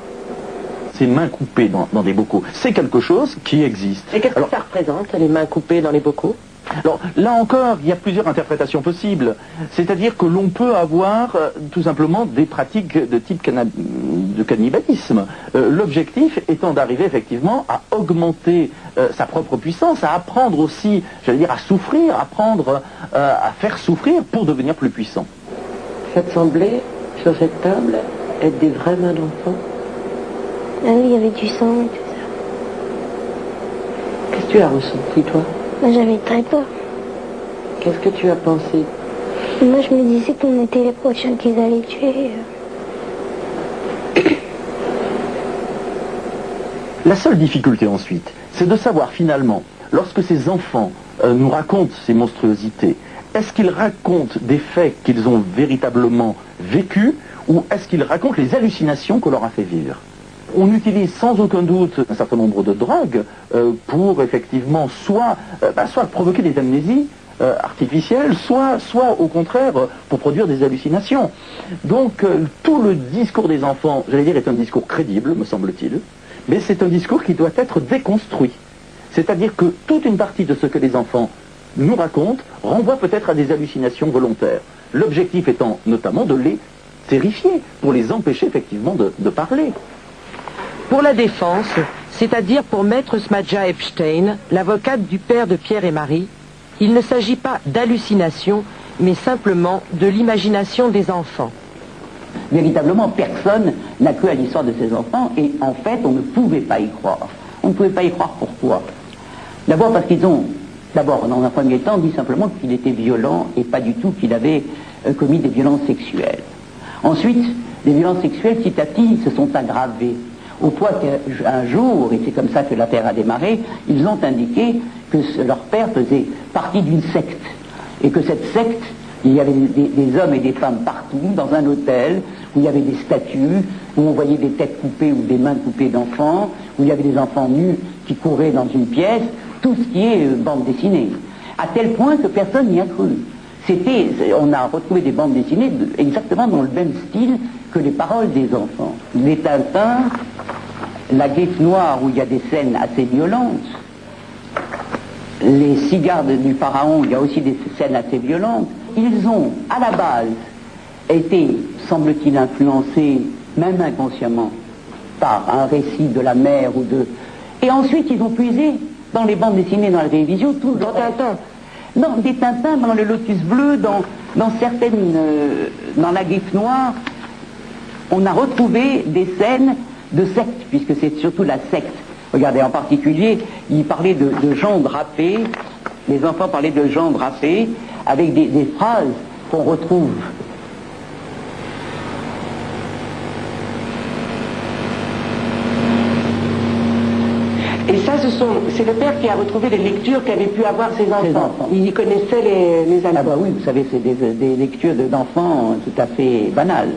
Ces mains coupées dans des bocaux, c'est quelque chose qui existe. Et qu'est-ce que ça représente, les mains coupées dans les bocaux? Alors là encore, il y a plusieurs interprétations possibles. C'est-à-dire que l'on peut avoir tout simplement des pratiques de type de cannibalisme. L'objectif étant d'arriver effectivement à augmenter sa propre puissance, à apprendre aussi, j'allais dire, à souffrir, apprendre à faire souffrir pour devenir plus puissant. Ça te semblait, sur cette table, être des vraies mains d'enfant? Ah oui, il y avait du sang et tout ça. Qu'est-ce que tu as ressenti, toi? Moi, j'avais très peur. Qu'est-ce que tu as pensé? Moi, je me disais qu'on était les prochains qu'ils allaient tuer. La seule difficulté ensuite, c'est de savoir finalement, lorsque ces enfants nous racontent ces monstruosités, est-ce qu'ils racontent des faits qu'ils ont véritablement vécus ou est-ce qu'ils racontent les hallucinations qu'on leur a fait vivre? On utilise sans aucun doute un certain nombre de drogues pour effectivement soit provoquer des amnésies artificielles, soit au contraire pour produire des hallucinations. Donc tout le discours des enfants, j'allais dire, est un discours crédible, me semble-t-il, mais c'est un discours qui doit être déconstruit. C'est-à-dire que toute une partie de ce que les enfants nous racontent renvoie peut-être à des hallucinations volontaires. L'objectif étant notamment de les terrifier, pour les empêcher effectivement de parler. Pour la défense, c'est-à-dire pour maître Smadja Epstein, l'avocate du père de Pierre et Marie, il ne s'agit pas d'hallucination, mais simplement de l'imagination des enfants. Véritablement, personne n'a cru à l'histoire de ces enfants et en fait, on ne pouvait pas y croire. On ne pouvait pas y croire pourquoi? D'abord parce qu'ils ont, dans un premier temps, dit simplement qu'il était violent et pas du tout qu'il avait commis des violences sexuelles. Ensuite, les violences sexuelles, petit à petit, se sont aggravées. Au point qu'un jour, et c'est comme ça que l'affaire a démarré, ils ont indiqué que leur père faisait partie d'une secte. Et que cette secte, il y avait des hommes et des femmes partout, dans un hôtel, où il y avait des statues, où on voyait des têtes coupées ou des mains coupées d'enfants, où il y avait des enfants nus qui couraient dans une pièce, tout ce qui est bande dessinée. À tel point que personne n'y a cru. On a retrouvé des bandes dessinées exactement dans le même style que les paroles des enfants. Les Tintins, la Griffe Noire où il y a des scènes assez violentes, les Cigares du Pharaon, il y a aussi des scènes assez violentes. Ils ont, à la base, été, semble-t-il, influencés, même inconsciemment, par un récit de la mer ou de... Et ensuite, ils ont puisé dans les bandes dessinées, dans la télévision, tout le Tintin. Non, des Tintins dans le Lotus Bleu, dans certaines... dans la Griffe Noire, on a retrouvé des scènes de secte, puisque c'est surtout la secte. Regardez, en particulier, il parlait de gens drapés, les enfants parlaient de gens drapés, avec des phrases qu'on retrouve. Et ça, c'est le père qui a retrouvé les lectures qu'avaient pu avoir ses enfants. Il connaissait les Ah bah oui, vous savez, c'est des lectures d'enfants tout à fait banales.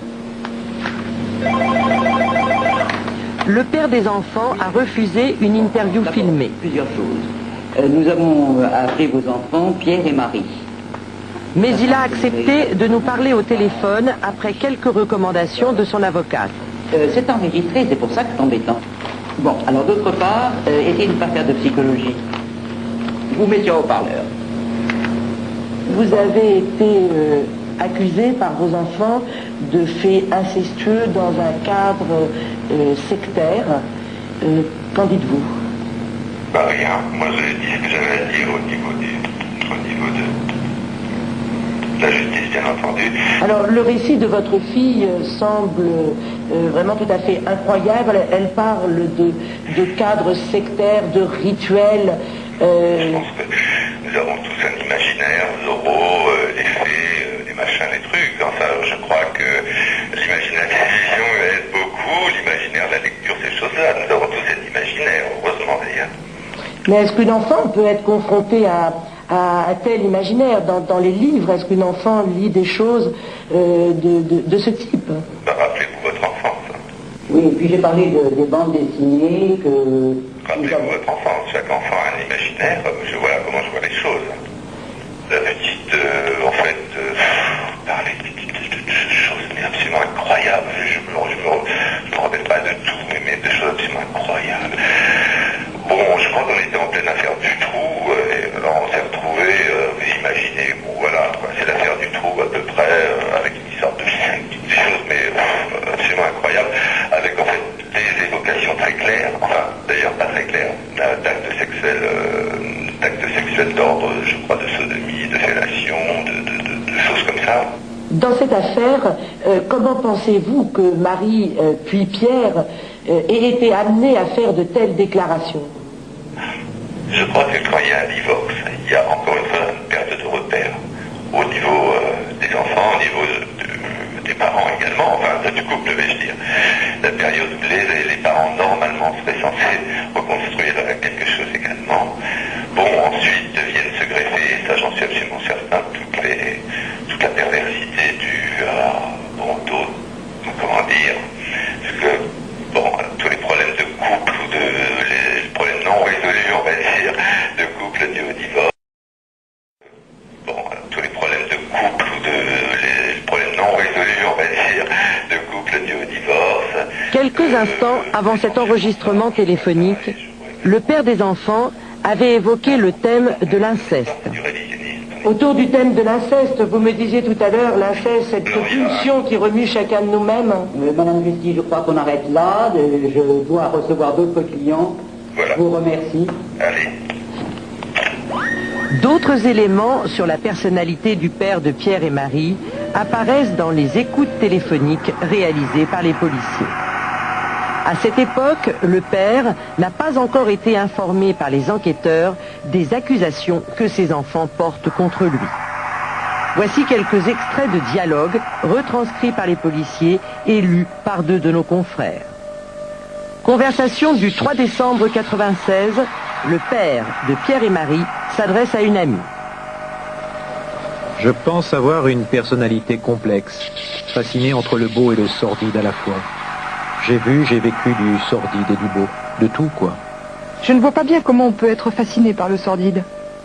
le père des enfants a refusé une interview filmée. Plusieurs choses. Nous avons appelé vos enfants Pierre et Marie. Mais il a accepté de nous parler au téléphone après quelques recommandations de son avocate. C'est enregistré, c'est pour ça que c'est embêtant. Bon, alors d'autre part, essayez de ne pas faire de psychologie. Vous mettez au haut-parleur. Vous avez été accusé par vos enfants de faits incestueux dans un cadre sectaire. Qu'en dites-vous? Bah rien, moi j'ai dit ce que j'avais à dire au niveau de la justice, bien entendu. Alors le récit de votre fille semble vraiment tout à fait incroyable. Elle parle de cadres sectaires, de rituels. Je pense que nous avons tous un imaginaire, les oraux, les faits, les machins, les trucs. Enfin, je crois que l'imaginaire de la télévision aide beaucoup, l'imaginaire de la lecture, ces choses-là. Nous avons tous cet imaginaire, heureusement d'ailleurs. Mais est-ce qu'une enfant peut être confrontée à tel imaginaire dans les livres? Est-ce qu'une enfant lit des choses de ce type? Bah, rappelez-vous votre enfance. Oui, et puis j'ai parlé des bandes dessinées que... Rappelez-vous votre enfance. Chaque enfant a un imaginaire. Voilà comment je vois les choses. La petite, en fait, parler de choses mais absolument incroyables. Je me rappelle pas de tout, mais de choses absolument incroyables. Bon, je crois qu'on était en pleine affaire du trou, et alors on s'est retrouvés, imaginez, bon voilà, c'est l'affaire du trou à peu près, avec une sorte de choses, mais absolument incroyable, avec en fait des évocations très claires, enfin d'ailleurs pas très claires, d'actes sexuels d'ordre, je crois, de sodomie, de fellation, de choses comme ça. Dans cette affaire, comment pensez-vous que Marie puis Pierre aient été amenés à faire de telles déclarations? Je crois que quand il y a un divorce, il y a encore une fois une perte de repère au niveau des enfants, au niveau des parents également, enfin du couple, vais-je dire. La période où les parents normalement seraient censés reconstruire quelque chose également. Bon, ensuite viennent se greffer, et ça j'en suis absolument certain, toute la perversité comment dire, parce que bon, tous les problèmes de couple ou les problèmes non résolus, on va dire, de couple dû au divorce. Bon, tous les problèmes de couple ou les problèmes non résolus, on va dire, de couple dû au divorce. Quelques instants avant cet enregistrement téléphonique, le père des enfants avait évoqué le thème de l'inceste. Autour du thème de l'inceste, vous me disiez tout à l'heure, l'inceste, cette pulsion qui remue chacun de nous-mêmes. Madame Justi, je crois qu'on arrête là. Je dois recevoir d'autres clients. Voilà. Je vous remercie. Allez. D'autres éléments sur la personnalité du père de Pierre et Marie apparaissent dans les écoutes téléphoniques réalisées par les policiers. À cette époque, le père n'a pas encore été informé par les enquêteurs des accusations que ses enfants portent contre lui. Voici quelques extraits de dialogues retranscrits par les policiers et lus par deux de nos confrères. Conversation du 3 décembre 96, le père de Pierre et Marie s'adresse à une amie. Je pense avoir une personnalité complexe, fascinée entre le beau et le sordide à la fois. J'ai vécu du sordide et du beau, de tout quoi. Je ne vois pas bien comment on peut être fasciné par le sordide.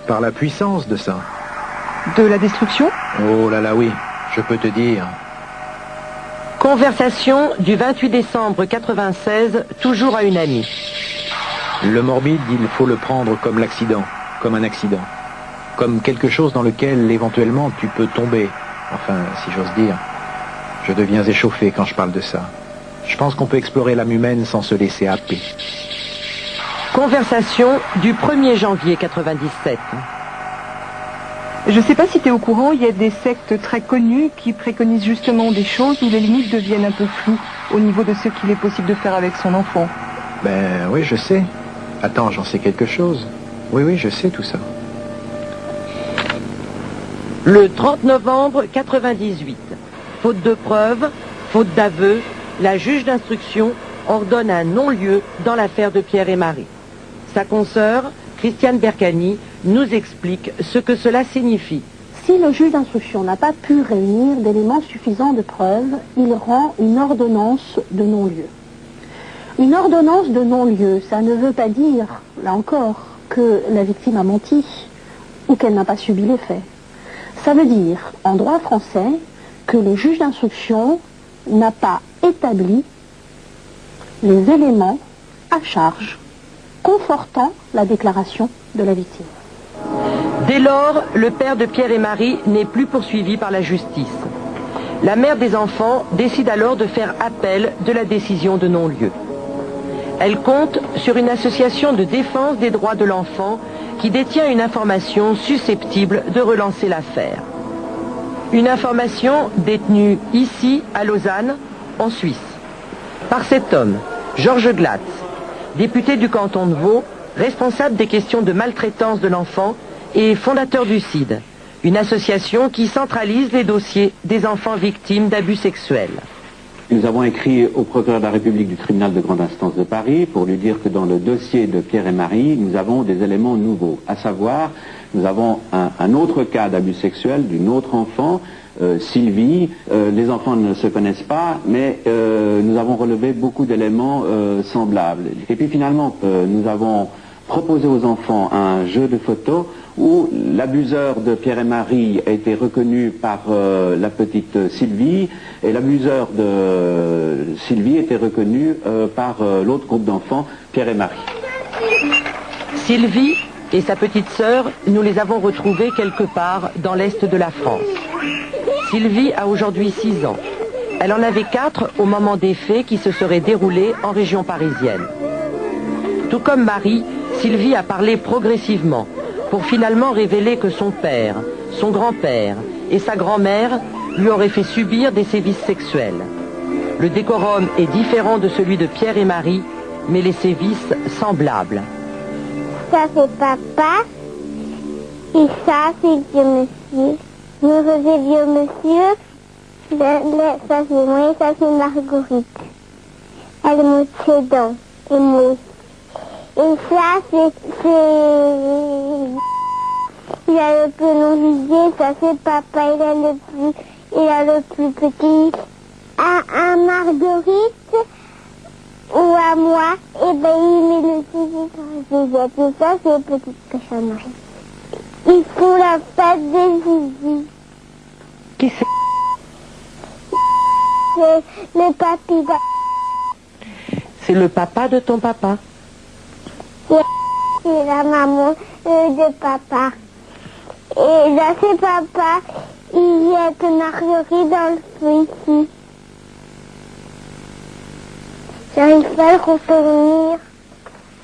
Par la puissance de ça. De la destruction? Oh là là oui, je peux te dire. Conversation du 28 décembre 96, toujours à une amie. Le morbide, il faut le prendre comme l'accident, comme un accident. Comme quelque chose dans lequel éventuellement tu peux tomber. Enfin, si j'ose dire. Je deviens échauffé quand je parle de ça. Je pense qu'on peut explorer l'âme humaine sans se laisser happer. Conversation du 1er janvier 97. Je ne sais pas si tu es au courant, il y a des sectes très connues qui préconisent justement des choses où les limites deviennent un peu floues au niveau de ce qu'il est possible de faire avec son enfant. Ben oui, je sais. Attends, j'en sais quelque chose. Oui, je sais tout ça. Le 30 novembre 98. Faute de preuves, faute d'aveu, la juge d'instruction ordonne un non-lieu dans l'affaire de Pierre et Marie. Sa consoeur, Christiane Bercani, nous explique ce que cela signifie. Si le juge d'instruction n'a pas pu réunir d'éléments suffisants de preuves, il rend une ordonnance de non-lieu. Une ordonnance de non-lieu, ça ne veut pas dire, là encore, que la victime a menti ou qu'elle n'a pas subi les faits. Ça veut dire, en droit français, que le juge d'instruction n'a pas établi les éléments à charge confortant la déclaration de la victime. Dès lors, le père de Pierre et Marie n'est plus poursuivi par la justice. La mère des enfants décide alors de faire appel de la décision de non-lieu. Elle compte sur une association de défense des droits de l'enfant qui détient une information susceptible de relancer l'affaire. Une information détenue ici, à Lausanne, en Suisse, par cet homme, Georges Glatz, député du canton de Vaud, responsable des questions de maltraitance de l'enfant et fondateur du CID, une association qui centralise les dossiers des enfants victimes d'abus sexuels. Nous avons écrit au procureur de la République du tribunal de grande instance de Paris pour lui dire que dans le dossier de Pierre et Marie, nous avons des éléments nouveaux, à savoir, nous avons un autre cas d'abus sexuel d'une autre enfant, Sylvie. Les enfants ne se connaissent pas, mais nous avons relevé beaucoup d'éléments semblables. Et puis finalement, nous avons proposé aux enfants un jeu de photos où l'abuseur de Pierre et Marie a été reconnu par la petite Sylvie et l'abuseur de Sylvie était reconnu par l'autre groupe d'enfants, Pierre et Marie. Sylvie et sa petite sœur, nous les avons retrouvées quelque part dans l'est de la France. Sylvie a aujourd'hui 6 ans. Elle en avait 4 au moment des faits qui se seraient déroulés en région parisienne. Tout comme Marie, Sylvie a parlé progressivement pour finalement révéler que son père, son grand-père et sa grand-mère lui auraient fait subir des sévices sexuels. Le décorum est différent de celui de Pierre et Marie, mais les sévices semblables. Ça c'est papa et ça c'est vieux monsieur. Je faisais vieux monsieur, ça c'est moi et ça c'est Marguerite. Elle est moitié dents et moi. Et ça c'est... Il a le plus long Didier, ça c'est papa, il a le plus petit. À Marguerite ou à moi, et ben il met le zizi dans les aisettes. Et ça c'est petite pêche à Marie. Il faut la fête des zizi. Qui c'est? C'est le papy. C'est le papa de ton papa? C'est la maman de papa. Et là c'est papa, il jette Marguerite dans le feu ici. J'arrive pas à le retenir.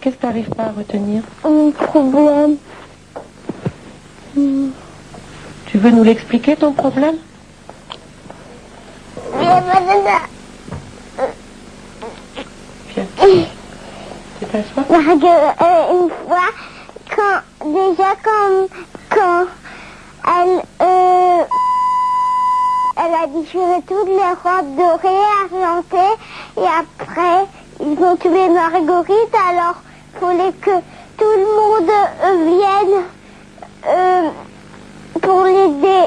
Qu'est-ce que tu n'arrives pas à retenir? Un problème. Tu veux nous l'expliquer ton problème? Viens. Une fois, quand elle a déchiré toutes les robes dorées, argentées, et après, ils ont tué Marguerite, alors il fallait que tout le monde vienne pour l'aider.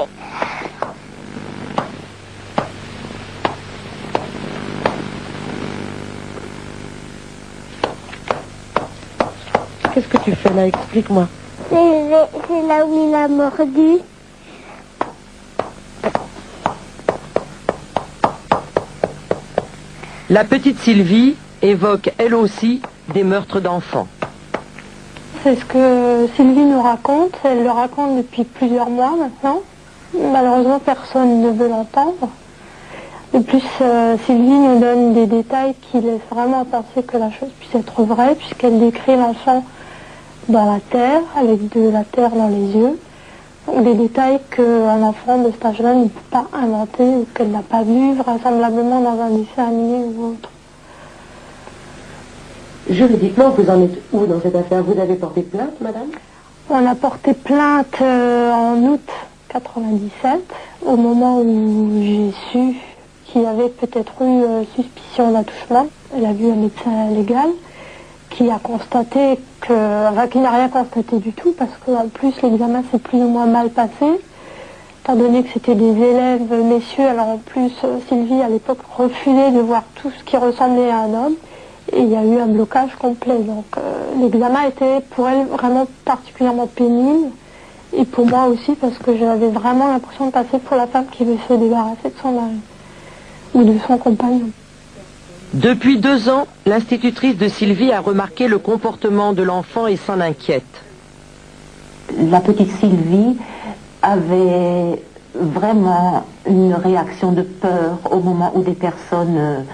Qu'est-ce que tu fais là? Explique-moi. C'est là où il a mordu. La petite Sylvie évoque elle aussi des meurtres d'enfants. C'est ce que Sylvie nous raconte. Elle le raconte depuis plusieurs mois maintenant. Malheureusement, personne ne veut l'entendre. De plus, Sylvie nous donne des détails qui laissent vraiment penser que la chose puisse être vraie, puisqu'elle décrit l'enfant dans la terre, avec de la terre dans les yeux. Donc, des détails qu'un enfant de cet âge-là ne peut pas inventer ou qu'elle n'a pas vu vraisemblablement dans un dessin animé ou autre. Juridiquement, vous en êtes où dans cette affaire? Vous avez porté plainte, madame? On a porté plainte en août 97, au moment où j'ai su qu'il y avait peut-être eu suspicion d'attouchement. Elle a vu un médecin légal qui a constaté qui n'a rien constaté du tout, parce qu'en plus l'examen s'est plus ou moins mal passé, étant donné que c'était des élèves messieurs. Alors en plus, Sylvie à l'époque refusait de voir tout ce qui ressemblait à un homme, Et il y a eu un blocage complet. Donc l'examen était pour elle vraiment particulièrement pénible. Et pour moi aussi, parce que j'avais vraiment l'impression de passer pour la femme qui veut se débarrasser de son mari ou de son compagnon. Depuis 2 ans, l'institutrice de Sylvie a remarqué le comportement de l'enfant et s'en inquiète. La petite Sylvie avait vraiment une réaction de peur au moment où des personnes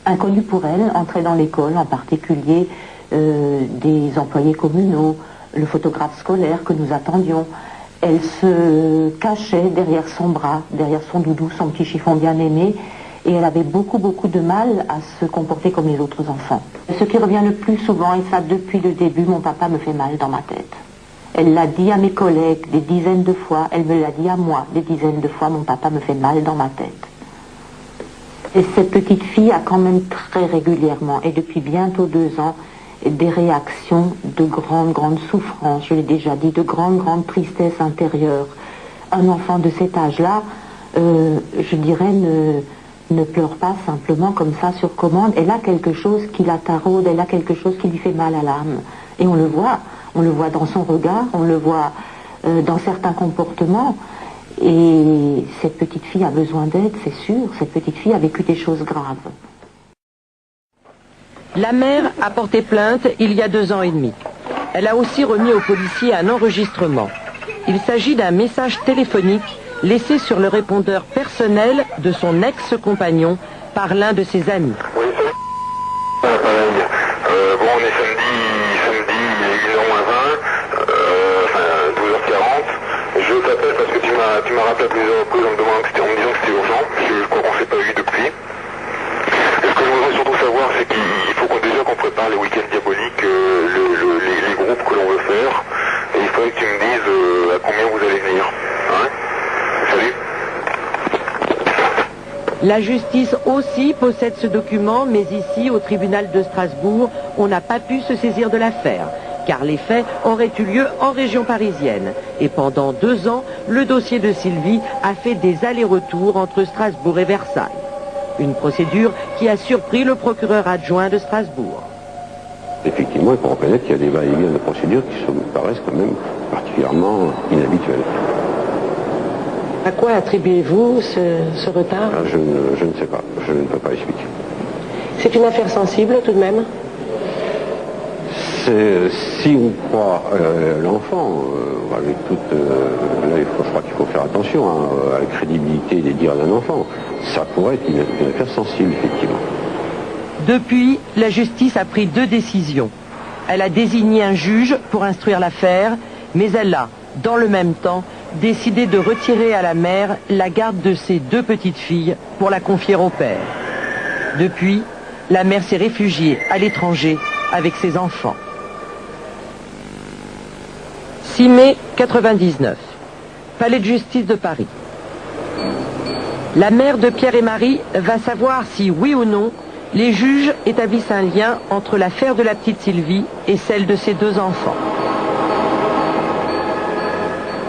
inconnues pour elle entraient dans l'école, en particulier des employés communaux, le photographe scolaire que nous attendions. Elle se cachait derrière son bras, derrière son doudou, son petit chiffon bien aimé, et elle avait beaucoup de mal à se comporter comme les autres enfants. Ce qui revient le plus souvent, et ça depuis le début, mon papa me fait mal dans ma tête. Elle l'a dit à mes collègues des dizaines de fois, elle me l'a dit à moi des dizaines de fois, mon papa me fait mal dans ma tête. Et cette petite fille a quand même très régulièrement, et depuis bientôt 2 ans, des réactions de grande souffrance, je l'ai déjà dit, de grande tristesse intérieure. Un enfant de cet âge-là, je dirais, ne pleure pas simplement comme ça sur commande. Elle a quelque chose qui la taraude, elle a quelque chose qui lui fait mal à l'âme. Et on le voit dans son regard, on le voit dans certains comportements. Et cette petite fille a besoin d'aide, c'est sûr. Cette petite fille a vécu des choses graves. La mère a porté plainte il y a 2 ans et demi. Elle a aussi remis aux policiers un enregistrement. Il s'agit d'un message téléphonique laissé sur le répondeur personnel de son ex-compagnon par l'un de ses amis. Oui, salut. Pareil. Bon, on est samedi, il est 1h20, enfin 12h40. Je t'appelle parce que tu m'as rappelé à plusieurs reprises en me disant que c'était urgent. Je crois qu'on ne s'est pas vu depuis. Et ce que je voudrais surtout savoir, c'est qu'il faut déjà qu'on prépare les week-ends diaboliques, les groupes que l'on veut faire. Et il faudrait que tu me dises à combien vous allez venir. Hein? Salut. La justice aussi possède ce document, mais ici, au tribunal de Strasbourg, on n'a pas pu se saisir de l'affaire, car les faits auraient eu lieu en région parisienne. Et pendant 2 ans, le dossier de Sylvie a fait des allers-retours entre Strasbourg et Versailles. Une procédure qui a surpris le procureur adjoint de Strasbourg. Effectivement, il faut reconnaître qu'il y a des va-et-vient de procédures qui me paraissent quand même particulièrement inhabituelles. À quoi attribuez-vous ce retard? Je ne sais pas, je ne peux pas expliquer. C'est une affaire sensible tout de même? Si on croit l'enfant, avec là je crois qu'il faut faire attention à la crédibilité des dires d'un enfant. Ça pourrait être une affaire sensible, effectivement. Depuis, la justice a pris 2 décisions. Elle a désigné un juge pour instruire l'affaire, mais elle a, dans le même temps, décidé de retirer à la mère la garde de ses 2 petites filles pour la confier au père. Depuis, la mère s'est réfugiée à l'étranger avec ses enfants. 6 mai 99, Palais de justice de Paris. La mère de Pierre et Marie va savoir si, oui ou non, les juges établissent un lien entre l'affaire de la petite Sylvie et celle de ses 2 enfants.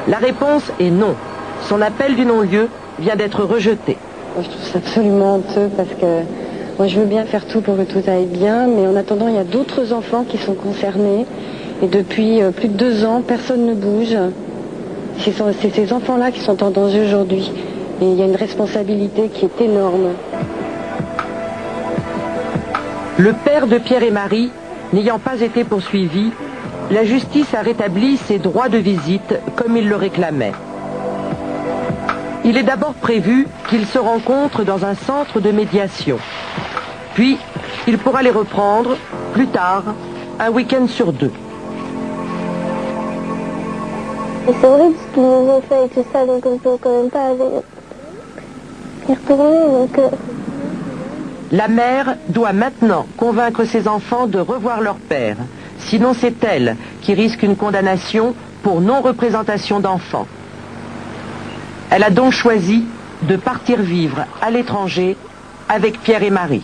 La réponse est non. Son appel du non-lieu vient d'être rejeté. Moi, je trouve ça absolument honteux parce que moi je veux bien faire tout pour que tout aille bien, mais en attendant il y a d'autres enfants qui sont concernés et depuis plus de 2 ans personne ne bouge. C'est ces enfants-là qui sont en danger aujourd'hui et il y a une responsabilité qui est énorme. Le père de Pierre et Marie n'ayant pas été poursuivi, la justice a rétabli ses droits de visite comme il le réclamait. Il est d'abord prévu qu'ils se rencontrent dans un centre de médiation. Puis, il pourra les reprendre, plus tard, un week-end sur 2. C'est horrible ce qu'ils nous ont fait et tout ça, donc on peut quand même pas y retourner. Donc, La mère doit maintenant convaincre ses enfants de revoir leur père. Sinon, c'est elle qui risque une condamnation pour non-représentation d'enfants. Elle a donc choisi de partir vivre à l'étranger avec Pierre et Marie.